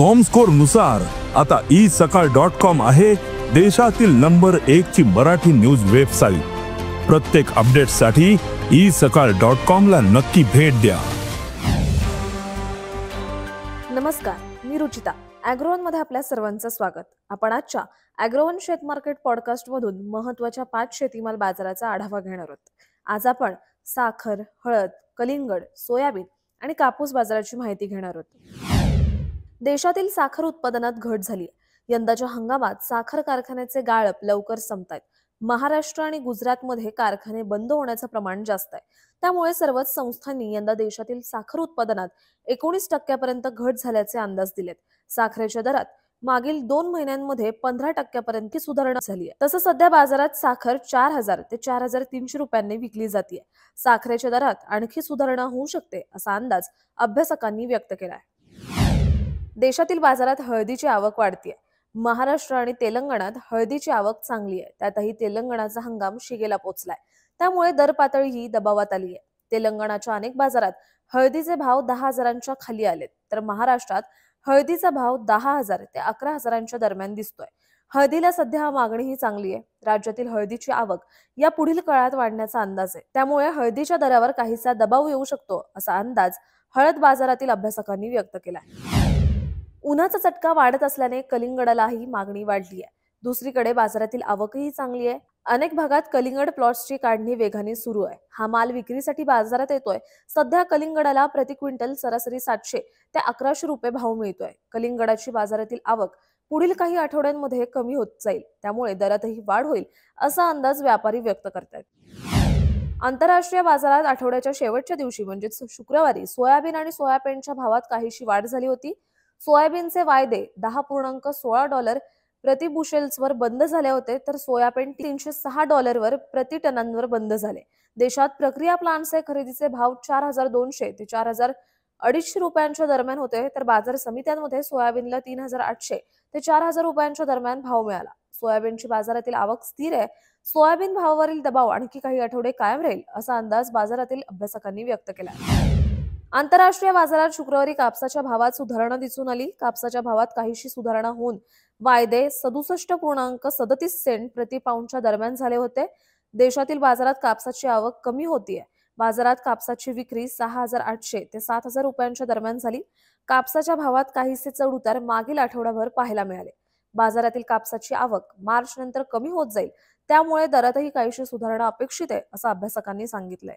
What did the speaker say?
Comscore नुसार आता isakal.com आहे देशातील नंबर 1 ची मराठी न्यूज वेबसाईट। प्रत्येक अपडेटसाठी isakal.com ला नक्की भेट द्या। नमस्कार, मी रुचिता। ॲग्रोवन मध्ये आपल्या सर्वांचं स्वागत। आपण आजच्या ॲग्रोवन शेत मार्केट पॉडकास्ट मधून महत्त्वाच्या 5 शेतीमाल बाजाराचा आढावा घेणार आहोत। आज आपण साखर, हळद, कलिंगड, सोयाबीन आणि कापूस बाजाराची माहिती घेणार आहोत। देशातील साखर उत्पादनात घट झाली। यंदाच्या हंगामात साखर कारखान्याचे गाळप लवकर संपतायत। महाराष्ट्र आणि गुजरातमध्ये कारखाने बंद होण्याचं प्रमाण जास्त आहे। त्यामुळे सर्वच संस्थांनी यंदा देशातील साखर उत्पादनात 19% पर्यंत घट झाल्याचे अंदाज दिलेत। साखरेच्या दरात मागील 2 महिन्यांमध्ये 15% पर्यंत सुधारणा झाली आहे। तसं सध्या बाजारात साखर 4000 ते 4300 रुपयांनी विकली जाते। साखरेच्या दरात आणखी सुधारणा होऊ शकते असा अंदाज अभ्यासकांनी व्यक्त केला आहे। देशातील बाजारात हळदीची आवक वाढतीये। महाराष्ट्र आणि तेलंगणात हळदीची आवक चांगली आहे। त्यातही तेलंगणाचा हंगाम शिगेला पोहोचलाय। त्यामुळे दर पातळीही दबावात आली आहे। तेलंगणाच्या अनेक बाजारात हळदीचे भाव 10,000च्या खाली आलेत, तर महाराष्ट्रात हळदीचा भाव 10,000 ते 11,000च्या दरम्यान दिसतोय। हळदीला सध्या मागणीही चांगली आहे। राज्यातील हळदीची आवक या पुढील काळात वाढण्याचा अंदाज आहे। त्यामुळे हळदीच्या दरावर काहीसा दबाव येऊ शकतो असा अंदाज हळद बाजारातील अभ्यासकांनी व्यक्त केलाय। उन्हाचा चटका वाढत असल्याने कलिंगडालाही मागणी वाढली आहे। दुसरीकडे बाजारातील आवकही चांगली आहे। अनेक भागात कलिंगड प्लॉट्सची काढणी वेगाने सुरू आहे। हा माल विक्रीसाठी बाजारात येतोय। सध्या कलिंगडाला प्रति क्विंटल सरासरी 700 ते 1100 रुपये भाव मिळतोय। कलिंगडाची बाजारातील आवक पुढील काही आठवड्यांमध्ये कमी होत जाईल, त्यामुळे दरातही वाढ होईल असा अंदाज व्यापारी व्यक्त करतात। आंतरराष्ट्रीय बाजारात आठवड्याच्या शेवटच्या दिवशी म्हणजेच शुक्रवारी सोयाबीन आणि सोयाबीनच्या भावात काहीशी वाढ झाली होती। सोयाबीनचे वायदे $10.16 प्रति बुशेल्सवर बंद झाले होते, तर सोयाबीन $306 वर प्रति टनांवर बंद झाले। देशात प्रक्रिया प्लांटचे खरेदीचे भाव 4200 ते 4250 रुपयांच्या दरम्यान होते, तर बाजार समित्यांमध्ये सोयाबीनला 3800 ते 4000 रुपयांच्या दरम्यान भाव मिळाला। सोयाबीनची बाजारातील आवक स्थिर आहे। सोयाबीन भावावरील दबाव आणखी काही आठवडे कायम राहील असा अंदाज बाजारातील अभ्यासकांनी व्यक्त केला। आंतरराष्ट्रीय बाजारात शुक्रवारी कापसाच्या भावात सुधारणा दिसून आली। कापसाच्या भावात काहीशी सुधारणा होऊन वायदे 67.37 सेंट प्रति पाऊंडच्या दरम्यान झाले होते। देशातील बाजारात कापसाची आवक कमी होतीये। बाजारात कापसाची विक्री 6800 ते 7000 रुपयांच्या दरम्यान झाली। कापसाच्या भावात काहीसे चढ उतार मागील आठवड्याभर पाहायला मिळाले। बाजारातील कापसाची आवक मार्च नंतर कमी होत जाईल, त्यामुळे दरातही काहीशी सुधारणा अपेक्षित आहे असं अभ्यासकांनी सांगितलंय।